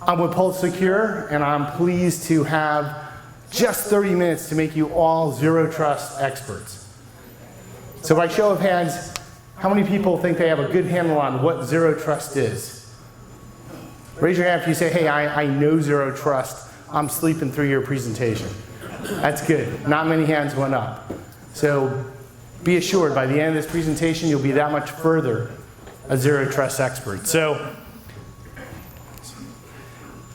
I'm with Pulse Secure, and I'm pleased to have just 30 minutes to make you all Zero Trust experts. So by show of hands, how many people think they have a good handle on what Zero Trust is? Raise your hand if you say, hey, I know Zero Trust. I'm sleeping through your presentation. That's good. Not many hands went up. So be assured, by the end of this presentation, you'll be that much further a Zero Trust expert. So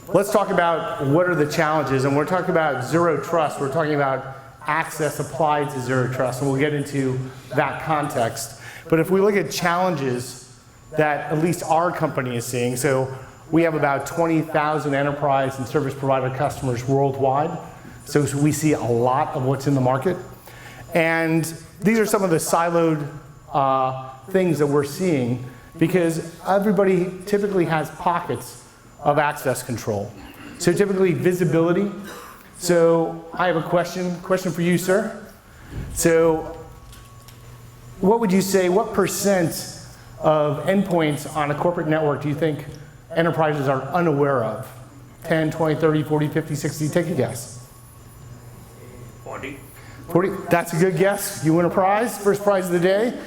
let's talk about what are the challenges. And we're talking about Zero Trust. We're talking about access applied to Zero Trust, and we'll get into that context. But if we look at challenges that at least our company is seeing, so we have about 20,000 enterprise and service provider customers worldwide. So we see a lot of what's in the market. And these are some of the siloed things that we're seeing, because everybody typically has pockets of access control. So typically visibility. So I have a question for you, sir. So what would you say, what percent of endpoints on a corporate network do you think enterprises are unaware of? 10, 20, 30, 40, 50, 60, take a guess. 40. 40, that's a good guess. You win a prize, first prize of the day.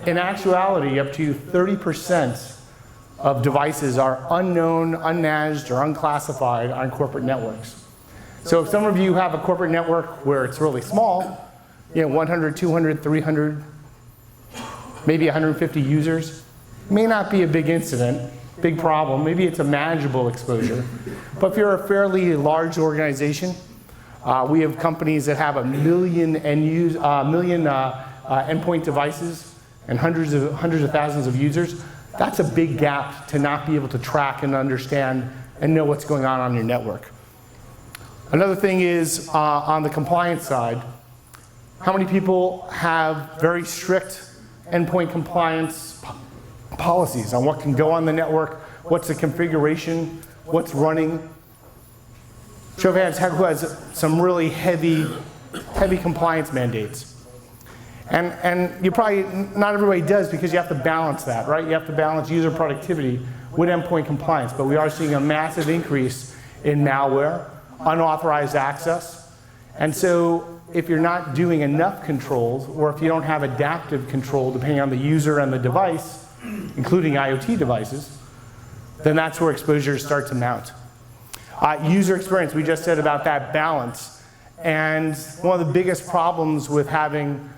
In actuality, up to 30% of devices are unknown, unmanaged, or unclassified on corporate networks. So if some of you have a corporate network where it's really small, 100, 200, 300, maybe 150 users, may not be a big incident, big problem. Maybe it's a manageable exposure. But if you're a fairly large organization, we have companies that have 1 million endpoint devices and hundreds of thousands of users. That's a big gap to not be able to track and understand and know what's going on your network. Another thing is on the compliance side, how many people have very strict endpoint compliance policies on what can go on the network, what's the configuration, what's running? Show of hands, who has some really heavy compliance mandates? And you probably, not everybody does, because you have to balance that, right? You have to balance user productivity with endpoint compliance, but we are seeing a massive increase in malware, unauthorized access. And so if you're not doing enough controls, or if you don't have adaptive control depending on the user and the device, including IoT devices, then that's where exposures start to mount. User experience, we just said about that balance. And one of the biggest problems with having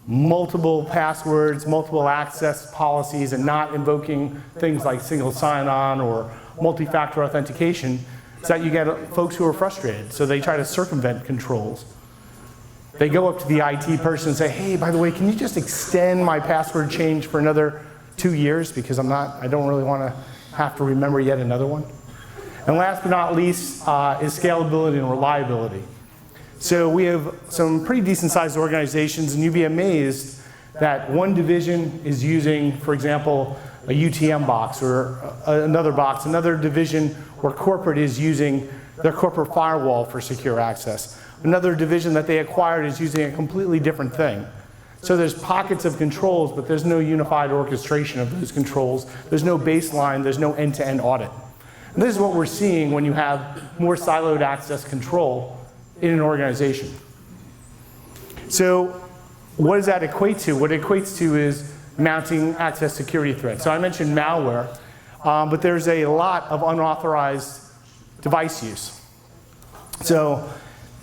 multiple passwords, multiple access policies, and not invoking things like single sign-on or multi-factor authentication is that you get folks who are frustrated. So they try to circumvent controls. They go up to the IT person and say, hey, by the way, can you just extend my password change for another 2 years, because I don't really want to have to remember yet another one. And last but not least is scalability and reliability. So we have some pretty decent sized organizations, and you'd be amazed that one division is using, for example, a UTM box or another division where corporate is using their corporate firewall for secure access. Another division that they acquired is using a completely different thing. So there's pockets of controls, but there's no unified orchestration of those controls. There's no baseline, there's no end-to-end audit. And this is what we're seeing when you have more siloed access control in an organization. So what does that equate to? What it equates to is mounting access security threats. So I mentioned malware, but there's a lot of unauthorized device use. So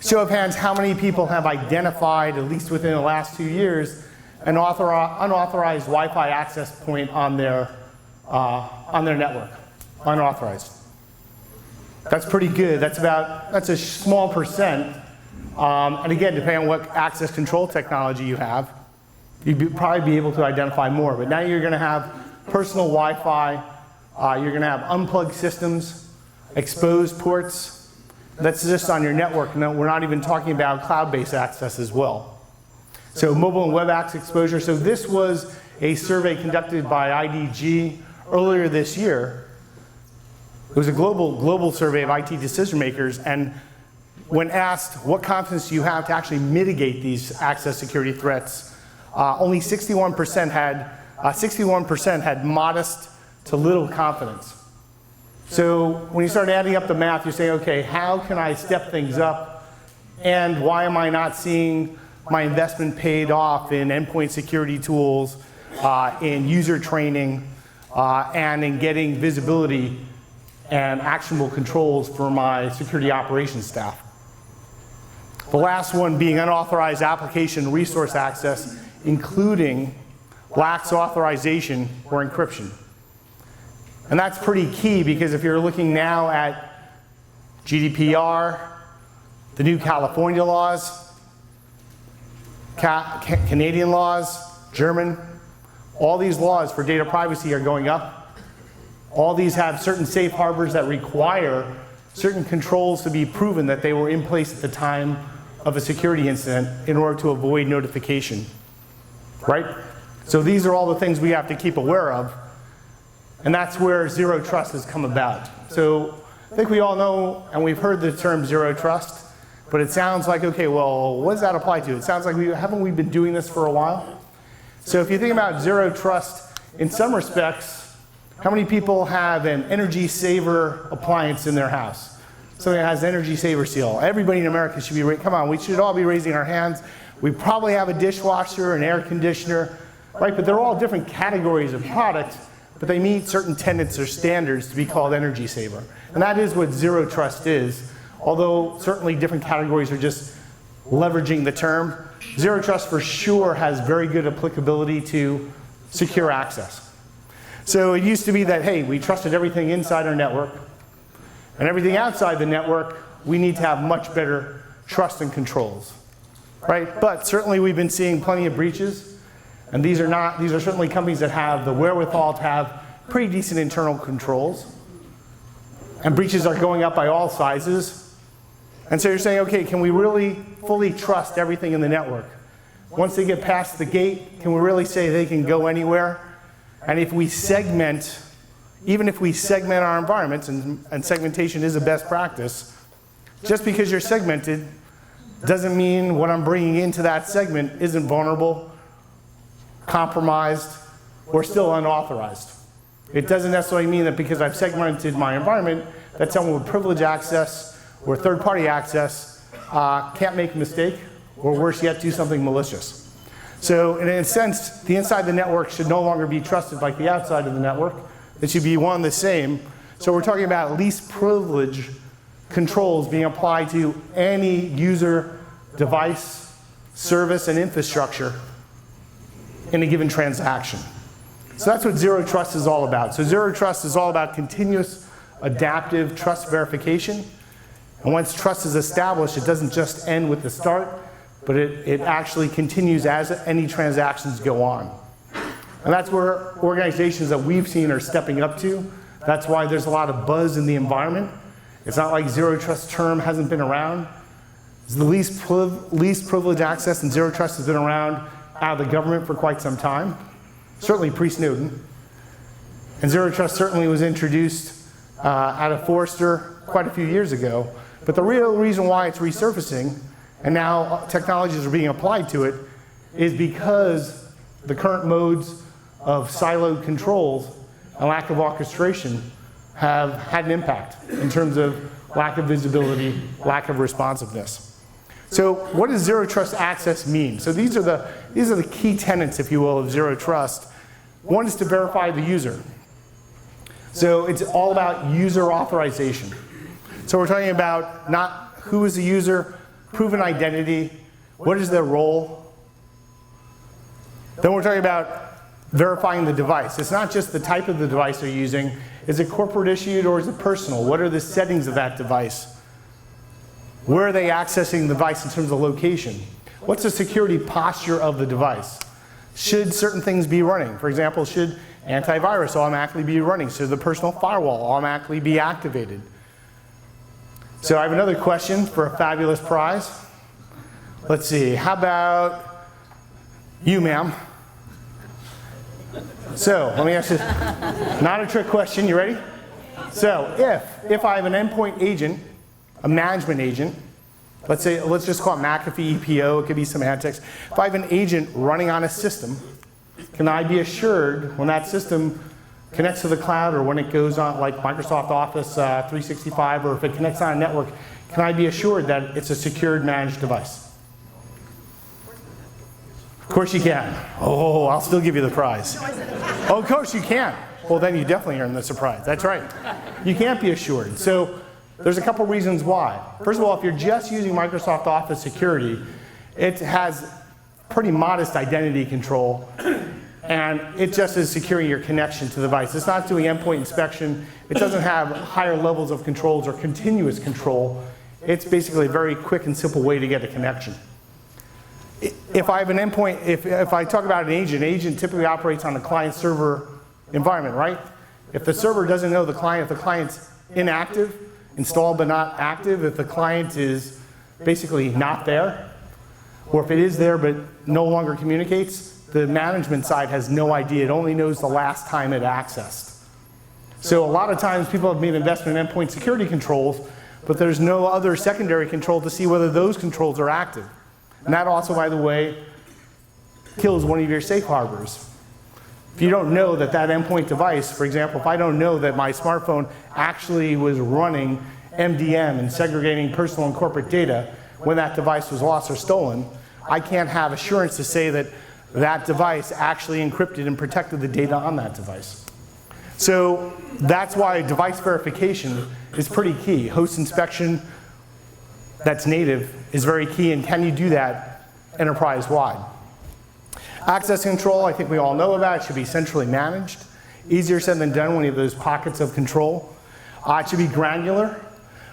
show of hands, how many people have identified, at least within the last 2 years, an unauthorized Wi-Fi access point on their network? Unauthorized. That's pretty good. That's a small percent. And again, depending on what access control technology you have, you'd probably be able to identify more. But now you're going to have personal Wi-Fi. You're going to have unplugged systems, exposed ports. That's just on your network. No, we're not even talking about cloud-based access as well. So mobile and web access exposure. So this was a survey conducted by IDG earlier this year. It was a global survey of IT decision makers, and when asked what confidence do you have to actually mitigate these access security threats, only 61% had modest to little confidence. So when you start adding up the math, you're saying, okay, how can I step things up? And why am I not seeing my investment paid off in endpoint security tools, in user training, and in getting visibility and actionable controls for my security operations staff? The last one being unauthorized application resource access, including lax authorization or encryption. And that's pretty key, because if you're looking now at GDPR, the new California laws, Canadian laws, German, all these laws for data privacy are going up. All these have certain safe harbors that require certain controls to be proven that they were in place at the time of a security incident in order to avoid notification, right? So these are all the things we have to keep aware of. And that's where zero trust has come about. So I think we all know, and we've heard the term zero trust, but it sounds like, okay, well, what does that apply to? It sounds like haven't we been doing this for a while? So if you think about zero trust, in some respects, how many people have an energy saver appliance in their house? Something that has an energy saver seal. Everybody in America should be, come on, we should all be raising our hands. We probably have a dishwasher, an air conditioner, right? But they're all different categories of products, but they meet certain tenets or standards to be called energy saver. And that is what zero trust is, although certainly different categories are just leveraging the term. Zero trust for sure has very good applicability to secure access. So it used to be that, hey, we trusted everything inside our network, and everything outside the network, we need to have much better trust and controls, right? But certainly we've been seeing plenty of breaches. And these are certainly companies that have the wherewithal to have pretty decent internal controls. And breaches are going up by all sizes. And so you're saying, okay, can we really fully trust everything in the network? Once they get past the gate, can we really say they can go anywhere? And if we segment, even if we segment our environments, and segmentation is a best practice, just because you're segmented doesn't mean what I'm bringing into that segment isn't vulnerable, compromised, or still unauthorized. It doesn't necessarily mean that because I've segmented my environment that someone with privileged access or third-party access can't make a mistake, or worse yet, do something malicious. So in a sense, the inside the network should no longer be trusted like the outside of the network. It should be one and the same. So we're talking about least privilege controls being applied to any user, device, service, and infrastructure in a given transaction. So that's what zero trust is all about. So zero trust is all about continuous adaptive trust verification. And once trust is established, it doesn't just end with the start, but it actually continues as any transactions go on. And that's where organizations that we've seen are stepping up to. That's why there's a lot of buzz in the environment. It's not like zero trust term hasn't been around. It's the least privileged access, and zero trust has been around out of the government for quite some time, certainly pre-Snowden. And zero trust certainly was introduced out of Forrester quite a few years ago. But the real reason why it's resurfacing, and now technologies are being applied to it, is because the current modes of siloed controls and lack of orchestration have had an impact in terms of lack of visibility, lack of responsiveness. So what does zero trust access mean? So these are the key tenets, if you will, of zero trust. One is to verify the user. So it's all about user authorization. So we're talking about not who is the user, proven identity, what is their role. Then we're talking about verifying the device. It's not just the type of the device they're using. Is it corporate issued or is it personal? What are the settings of that device? Where are they accessing the device in terms of location? What's the security posture of the device? Should certain things be running? For example, should antivirus automatically be running? Should the personal firewall automatically be activated? So I have another question for a fabulous prize. Let's see, how about you, ma'am? So let me ask you, not a trick question, you ready? So if I have an endpoint agent, a management agent, let's just call it McAfee, EPO, it could be semantics. If I have an agent running on a system, can I be assured when that system connects to the cloud, or when it goes on like Microsoft Office 365, or if it connects on a network, can I be assured that it's a secured managed device? Of course you can. Oh, I'll still give you the prize. Oh, of course you can. Well, then you definitely earn the surprise. That's right. You can't be assured. So there's a couple reasons why. First of all, if you're just using Microsoft Office security, it has pretty modest identity control, and it just is securing your connection to the device. It's not doing endpoint inspection. It doesn't have higher levels of controls or continuous control. It's basically a very quick and simple way to get a connection. If I have an endpoint, if I talk about an agent typically operates on a client-server environment, right? If the server doesn't know the client, if the client's inactive, installed but not active, if the client is basically not there, or if it is there but no longer communicates, the management side has no idea. It only knows the last time it accessed. So a lot of times people have made investment in endpoint security controls, but there's no other secondary control to see whether those controls are active. And that also, by the way, kills one of your safe harbors. If you don't know that that endpoint device, for example, if I don't know that my smartphone actually was running MDM and segregating personal and corporate data when that device was lost or stolen, I can't have assurance to say that that device actually encrypted and protected the data on that device. So that's why device verification is pretty key. Host inspection that's native is very key, and can you do that enterprise-wide? Access control, I think we all know about. It should be centrally managed. Easier said than done when you have those pockets of control. It should be granular.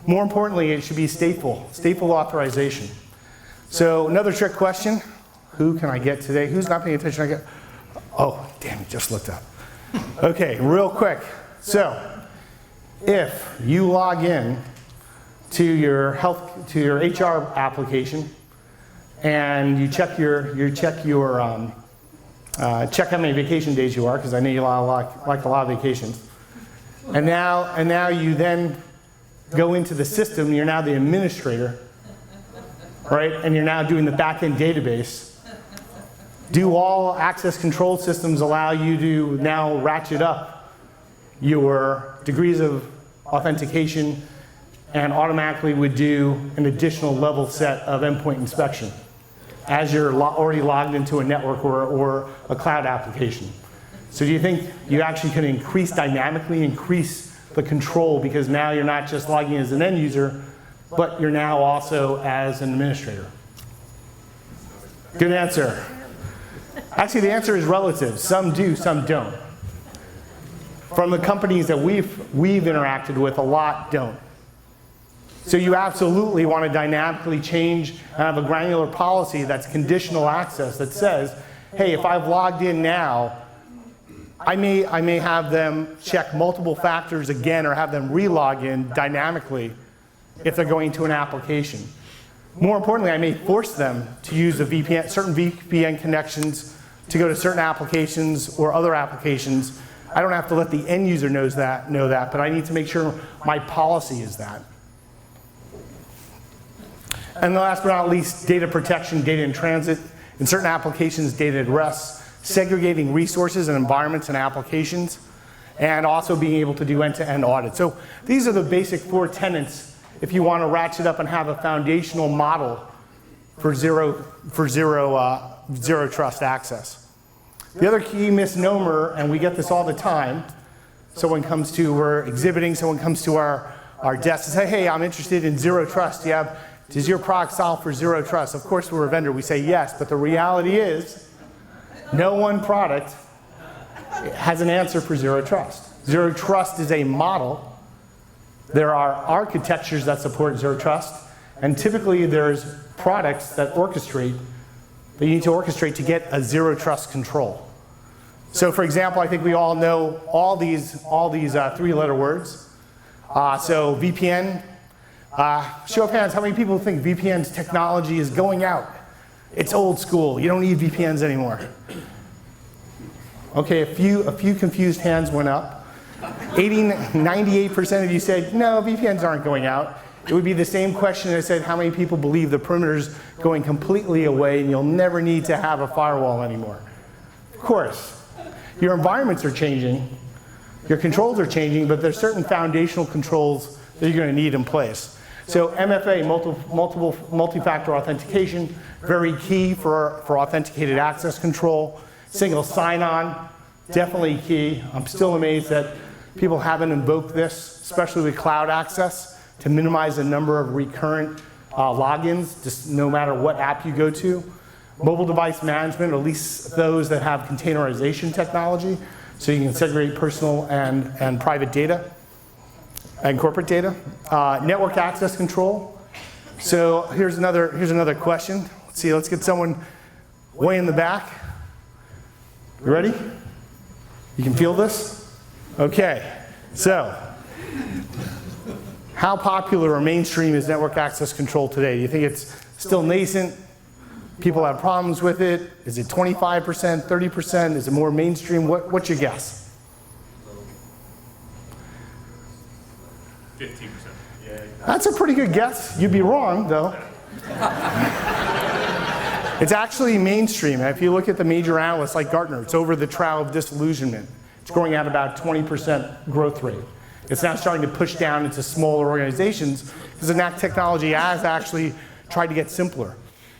More importantly, it should be stateful authorization. So another trick question, who can I get today? Who's not paying attention? Oh, damn, you just looked up. Okay, real quick. So if you log in to your HR application and you check how many vacation days you are, because I know you like a lot of vacations. And now you then go into the system, you're now the administrator, right? And you're now doing the back-end database. Do all access control systems allow you to now ratchet up your degrees of authentication and automatically would do an additional level set of endpoint inspection as you're already logged into a network or a cloud application? So do you think you actually can dynamically increase the control, because now you're not just logging as an end user, but you're now also as an administrator? Good answer. Actually, the answer is relative. Some do, some don't. From the companies that we've interacted with, a lot don't. So you absolutely want to dynamically change and have a granular policy that's conditional access that says, hey, if I've logged in now, I may have them check multiple factors again or have them re-log in dynamically if they're going to an application. More importantly, I may force them to use a VPN, certain VPN connections to go to certain applications or other applications. I don't have to let the end user know that, but I need to make sure my policy is that. And last but not least, data protection, data in transit. In certain applications, data at rest, segregating resources and environments and applications, and also being able to do end-to-end audits. So these are the basic 4 tenets if you want to ratchet up and have a foundational model for zero trust access. The other key misnomer, and we get this all the time, we're exhibiting, someone comes to our desk and say, hey, I'm interested in zero trust. Does your product solve for zero trust? Of course, we're a vendor. We say yes, but the reality is no one product has an answer for zero trust. Zero trust is a model. There are architectures that support zero trust, and typically there's products that you need to orchestrate to get a zero trust control. So for example, I think we all know all these 3-letter words. So VPN, show of hands, how many people think VPN's technology is going out? It's old school, you don't need VPNs anymore. Okay, a few confused hands went up. 98% of you said, no, VPNs aren't going out. It would be the same question that said, how many people believe the perimeter's going completely away and you'll never need to have a firewall anymore? Of course. Your environments are changing, your controls are changing, but there's certain foundational controls that you're going to need in place. So MFA, multi-factor authentication, very key for authenticated access control. Single sign-on, definitely key. I'm still amazed that people haven't invoked this, especially with cloud access, to minimize the number of recurrent logins, just no matter what app you go to. Mobile device management, at least those that have containerization technology, so you can segregate personal and private data and corporate data. Network access control. So here's another question. Let's see, let's get someone way in the back. You ready? You can feel this? Okay, so how popular or mainstream is network access control today? Do you think it's still nascent? People have problems with it? Is it 25%, 30%? Is it more mainstream? What's your guess? 15%. Yeah. That's a pretty good guess. You'd be wrong, though. It's actually mainstream. If you look at the major analysts like Gartner, it's over the trial of disillusionment. It's growing at about 20% growth rate. It's now starting to push down into smaller organizations because the NAC technology has actually tried to get simpler.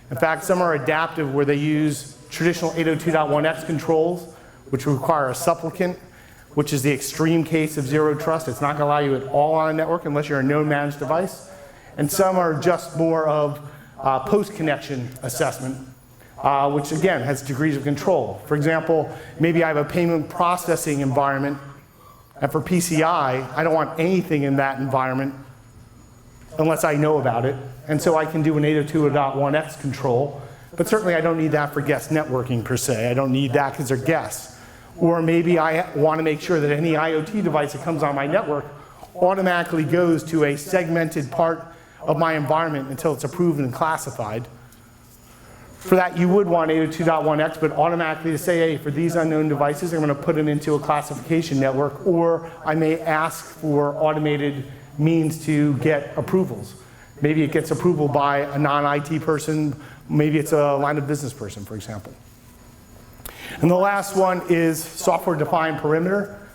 In fact, some are adaptive where they use traditional 802.1x controls, which require a supplicant, which is the extreme case of zero trust. It's not going to allow you at all on a network unless you're a known managed device. And some are just more of post-connection assessment, which again has degrees of control. For example, maybe I have a payment processing environment, and for PCI, I don't want anything in that environment unless I know about it. And so I can do an 802.1x control, but certainly I don't need that for guest networking per se. I don't need that because they're guests. Or maybe I want to make sure that any IoT device that comes on my network automatically goes to a segmented part of my environment until it's approved and classified. For that, you would want 802.1x, but automatically to say, hey, for these unknown devices, I'm going to put them into a classification network, or I may ask for automated means to get approvals. Maybe it gets approval by a non-IT person, maybe it's a line of business person, for example. And the last one is software-defined perimeter.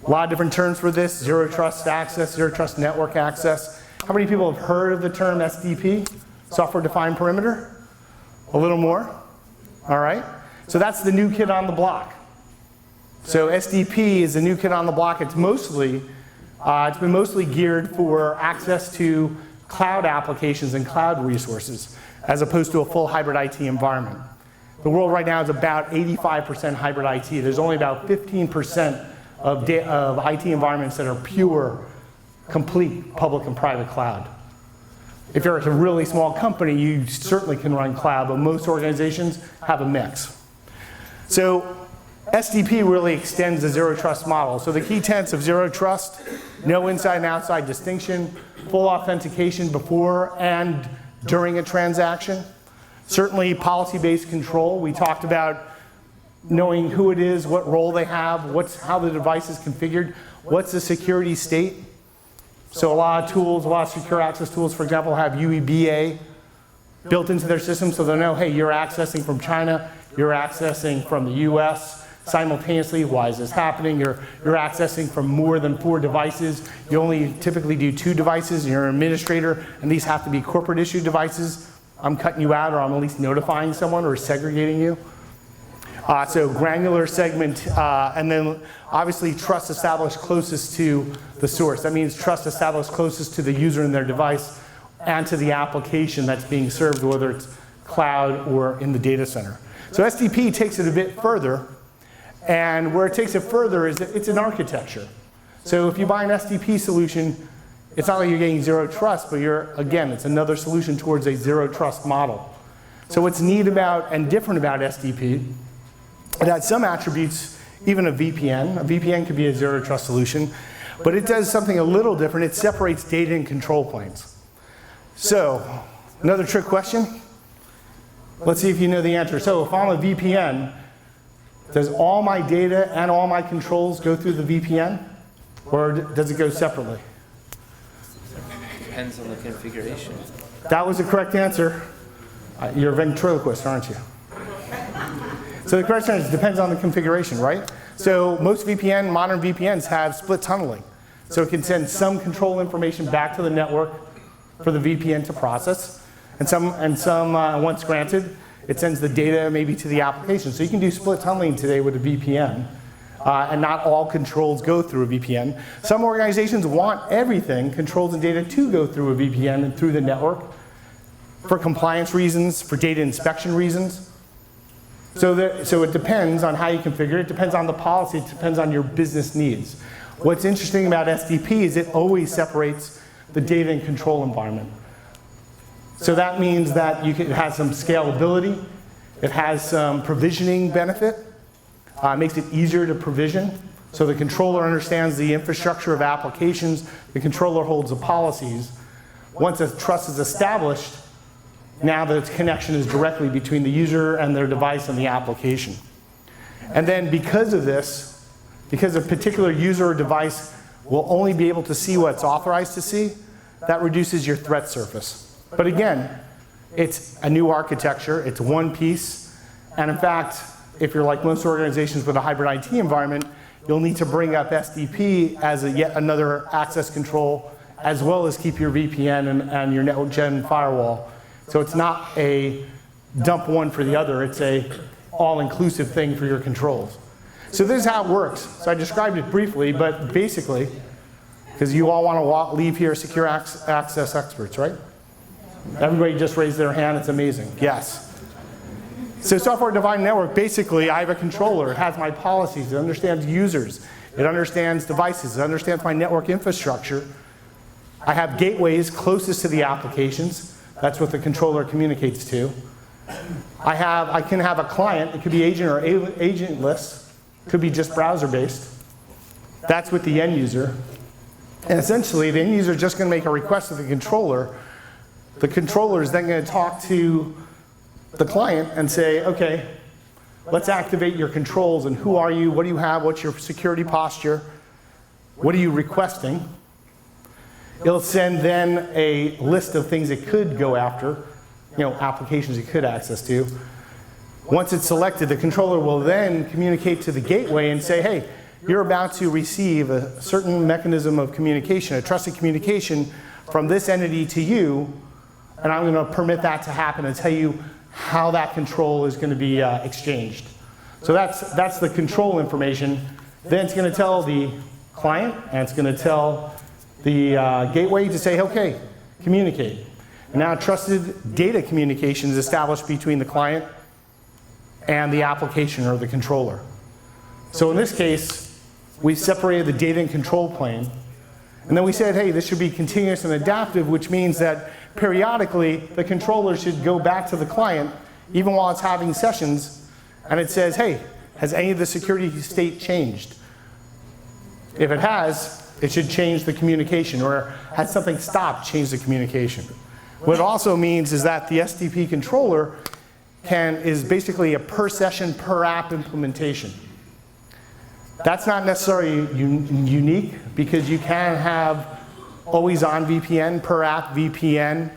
A lot of different terms for this: zero trust access, zero trust network access. How many people have heard of the term SDP, software-defined perimeter? A little more? All right. So that's the new kid on the block. So SDP is the new kid on the block. It's been mostly geared for access to cloud applications and cloud resources, as opposed to a full hybrid IT environment. The world right now is about 85% hybrid IT. There's only about 15% of IT environments that are pure, complete public and private cloud. If you're a really small company, you certainly can run cloud, but most organizations have a mix. So SDP really extends the zero trust model. So the key tenets of zero trust: no inside and outside distinction, full authentication before and during a transaction. Certainly policy-based control. We talked about knowing who it is, what role they have, how the device is configured, what's the security state. So a lot of tools, a lot of secure access tools, for example, have UEBA built into their system, so they'll know, hey, you're accessing from China, you're accessing from the US simultaneously. Why is this happening? You're accessing from more than 4 devices. You only typically do 2 devices, and you're an administrator, and these have to be corporate issued devices. I'm cutting you out, or I'm at least notifying someone or segregating you. So granular segment, and then obviously trust established closest to the source. That means trust established closest to the user and their device and to the application that's being served, whether it's cloud or in the data center. So SDP takes it a bit further, and where it takes it further is that it's an architecture. So if you buy an SDP solution, it's not like you're getting zero trust, but again, it's another solution towards a zero trust model. So what's neat about and different about SDP, it has some attributes, even a VPN. A VPN could be a zero trust solution, but it does something a little different. It separates data and control planes. So, another trick question. Let's see if you know the answer. So if I'm a VPN, does all my data and all my controls go through the VPN, or does it go separately? Depends on the configuration. That was the correct answer. You're a ventriloquist, aren't you? So the correct answer is depends on the configuration, right? So most modern VPNs have split tunneling. So it can send some control information back to the network for the VPN to process. And some once granted, it sends the data maybe to the application. So you can do split tunneling today with a VPN. And not all controls go through a VPN. Some organizations want everything, controls and data, to go through a VPN and through the network for compliance reasons, for data inspection reasons. So it depends on how you configure it. It depends on the policy. It depends on your business needs. What's interesting about SDP is it always separates the data and control environment. So that means that it has some scalability. It has some provisioning benefit. Makes it easier to provision. So the controller understands the infrastructure of applications. The controller holds the policies. Once a trust is established, now the connection is directly between the user and their device and the application. And then because of this, because a particular user or device will only be able to see what's authorized to see, that reduces your threat surface. But again, it's a new architecture. It's one piece. And in fact, if you're like most organizations with a hybrid IT environment, you'll need to bring up SDP as yet another access control, as well as keep your VPN and your network gen firewall. So it's not a dump one for the other, it's a all-inclusive thing for your controls. So this is how it works. So I described it briefly, but basically, because you all want to leave here secure access experts, right? Everybody just raised their hand, it's amazing. Yes. So software-defined network, basically, I have a controller. It has my policies. It understands users. It understands devices. It understands my network infrastructure. I have gateways closest to the applications. That's what the controller communicates to. I can have a client. It could be agent or agentless. It could be just browser-based. That's with the end user. And essentially, the end user is just going to make a request to the controller. The controller is then going to talk to the client and say, okay, let's activate your controls, and who are you, what do you have, what's your security posture, what are you requesting? It'll send then a list of things it could go after, applications it could access to. Once it's selected, the controller will then communicate to the gateway and say, hey, you're about to receive a certain mechanism of communication, a trusted communication from this entity to you, and I'm going to permit that to happen and tell you how that control is going to be exchanged. So that's the control information. Then it's going to tell the client, and it's going to tell the gateway to say, okay, communicate. And now trusted data communication is established between the client and the application or the controller. So in this case, we separated the data and control plane. And then we said, hey, this should be continuous and adaptive, which means that periodically the controller should go back to the client, even while it's having sessions, and it says, hey, has any of the security state changed? If it has, it should change the communication, or has something stopped, change the communication. What it also means is that the SDP controller is basically a per session, per app implementation. That's not necessarily unique, because you can have always on VPN, per app VPN,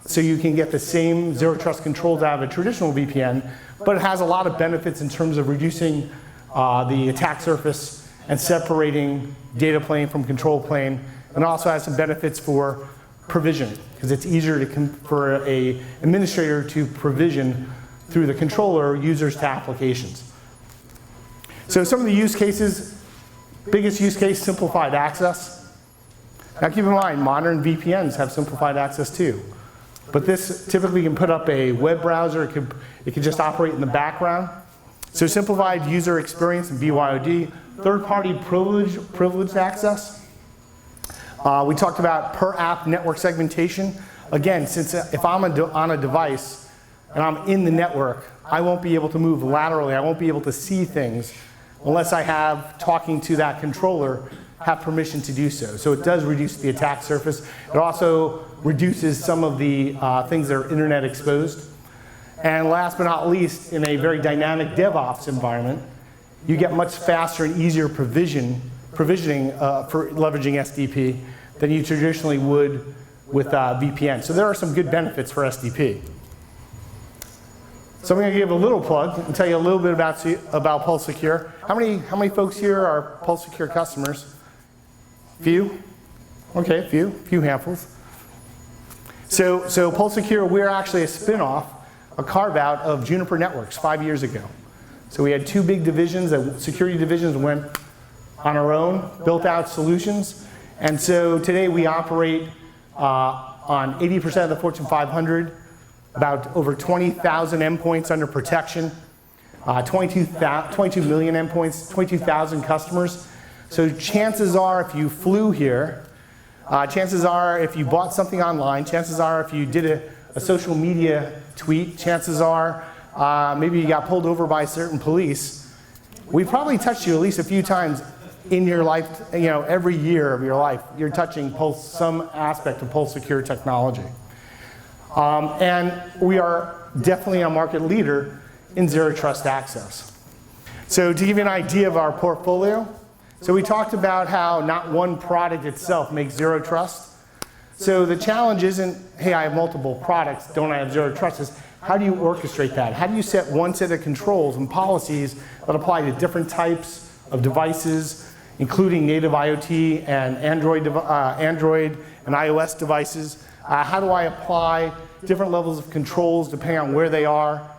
so you can get the same zero trust controls out of a traditional VPN, but it has a lot of benefits in terms of reducing the attack surface and separating data plane from control plane, and also has some benefits for provision, because it's easier for an administrator to provision through the controller users to applications. So some of the use cases, biggest use case, simplified access. Now keep in mind, modern VPNs have simplified access too. But this typically can put up a web browser, it could just operate in the background. So simplified user experience and BYOD, third-party privileged access. We talked about per app network segmentation. Again, since if I'm on a device and I'm in the network, I won't be able to move laterally, I won't be able to see things unless I have, talking to that controller, have permission to do so. So it does reduce the attack surface. It also reduces some of the things that are internet exposed. And last but not least, in a very dynamic DevOps environment, you get much faster and easier provisioning for leveraging SDP than you traditionally would with VPN. So there are some good benefits for SDP. So I'm going to give a little plug and tell you a little bit about Pulse Secure. How many folks here are Pulse Secure customers? Few? Okay, few handfuls. So Pulse Secure, we're actually a spin-off, a carve-out of Juniper Networks 5 years ago. So we had two big divisions, security divisions went on our own, built out solutions. And so today we operate on 80% of the Fortune 500, about over 20,000 endpoints under protection, 22 million endpoints, 22,000 customers. So chances are if you flew here, chances are if you bought something online, chances are if you did a social media tweet, chances are maybe you got pulled over by certain police, we probably touched you at least a few times in your life, every year of your life, you're touching some aspect of Pulse Secure technology. And we are definitely a market leader in zero trust access. So to give you an idea of our portfolio, so we talked about how not one product itself makes zero trust. So the challenge isn't, hey, I have multiple products, don't I have zero trust? Is how do you orchestrate that? How do you set one set of controls and policies that apply to different types of devices, including native IoT and Android and iOS devices? How do I apply different levels of controls depending on where they are,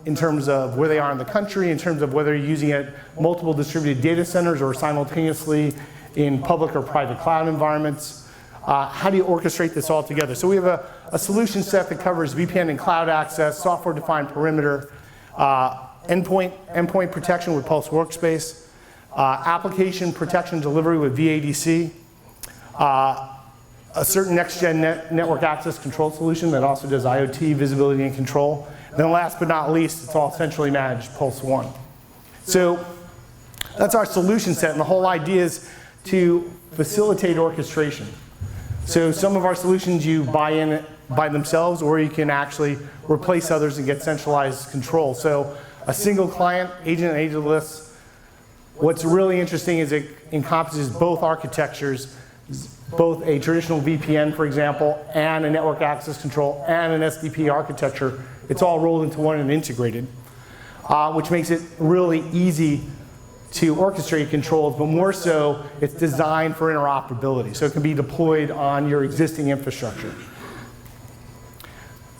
in terms of where they are in the country, in terms of whether you're using it multiple distributed data centers or simultaneously in public or private cloud environments? How do you orchestrate this all together? So we have a solution set that covers VPN and cloud access, software-defined perimeter, endpoint protection with Pulse Workspace, application protection delivery with VADC, a certain next-gen network access control solution that also does IoT visibility and control. And then last but not least, it's all centrally managed Pulse One. So that's our solution set, and the whole idea is to facilitate orchestration. So some of our solutions you buy in by themselves, or you can actually replace others and get centralized control. So a single client, agent and agentless. What's really interesting is it encompasses both architectures, both a traditional VPN, for example, and a network access control, and an SDP architecture. It's all rolled into one and integrated, which makes it really easy to orchestrate controls, but more so, it's designed for interoperability. So it can be deployed on your existing infrastructure.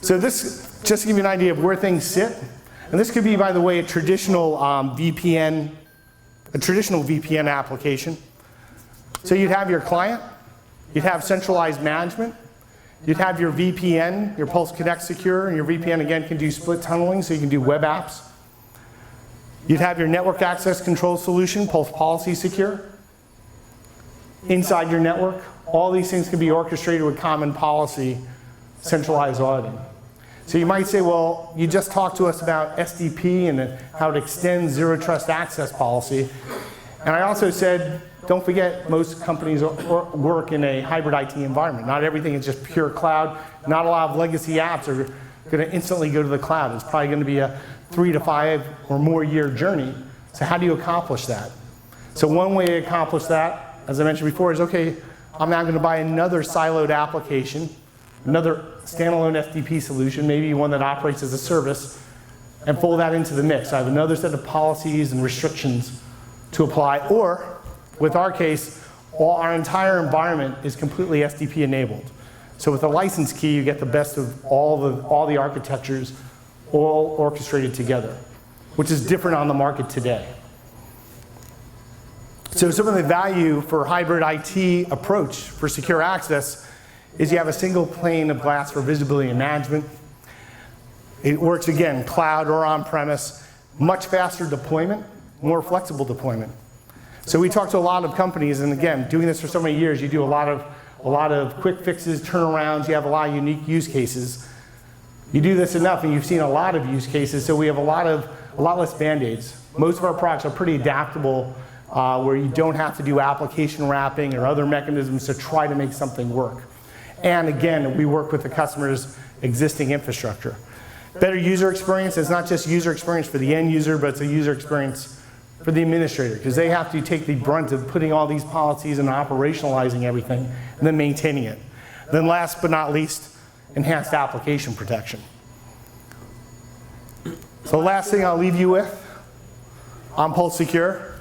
So this, just to give you an idea of where things sit, and this could be, by the way, a traditional VPN application. So you'd have your client, you'd have centralized management, you'd have your VPN, your Pulse Connect Secure, and your VPN again can do split tunneling, so you can do web apps. You'd have your network access control solution, Pulse Policy Secure. Inside your network, all these things can be orchestrated with common policy, centralized auditing. So you might say, well, you just talked to us about SDP and how it extends zero trust access policy. And I also said, don't forget, most companies work in a hybrid IT environment. Not everything is just pure cloud. Not a lot of legacy apps are going to instantly go to the cloud. It's probably going to be a 3 to 5 or more year journey. So how do you accomplish that? So one way to accomplish that, as I mentioned before, is okay, I'm now going to buy another siloed application, another standalone SDP solution, maybe one that operates as a service, and fold that into the mix. I have another set of policies and restrictions to apply, or with our case, our entire environment is completely SDP enabled. So with a license key, you get the best of all the architectures all orchestrated together, which is different on the market today. So some of the value for hybrid IT approach for secure access is you have a single pane of glass for visibility and management. It works, again, cloud or on-premise, much faster deployment, more flexible deployment. So we talk to a lot of companies, and again, doing this for so many years, you do a lot of quick fixes, turnarounds, you have a lot of unique use cases. You do this enough and you've seen a lot of use cases, so we have a lot less band-aids. Most of our products are pretty adaptable, where you don't have to do application wrapping or other mechanisms to try to make something work. And again, we work with the customer's existing infrastructure. Better user experience is not just user experience for the end user, but it's a user experience for the administrator, because they have to take the brunt of putting all these policies and operationalizing everything and then maintaining it. Then last but not least, enhanced application protection. So the last thing I'll leave you with, on Pulse Secure,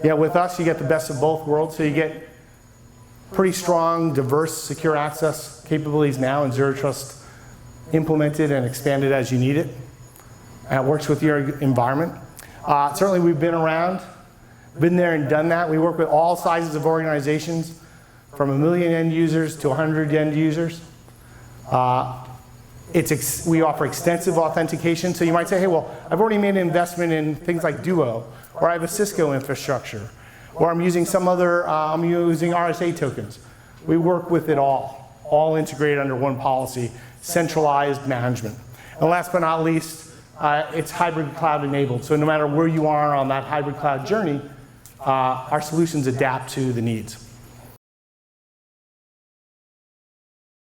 yeah, with us you get the best of both worlds. So you get pretty strong, diverse, secure access capabilities now, and Zero Trust implemented and expanded as you need it. And it works with your environment. Certainly we've been around, been there and done that. We work with all sizes of organizations, from 1 million end users to 100 end users. We offer extensive authentication, so you might say, hey, well, I've already made an investment in things like Duo, or I have a Cisco infrastructure, or I'm using some other, I'm using RSA tokens. We work with it all integrated under one policy, centralized management. And last but not least, it's hybrid cloud enabled, so no matter where you are on that hybrid cloud journey, our solutions adapt to the needs.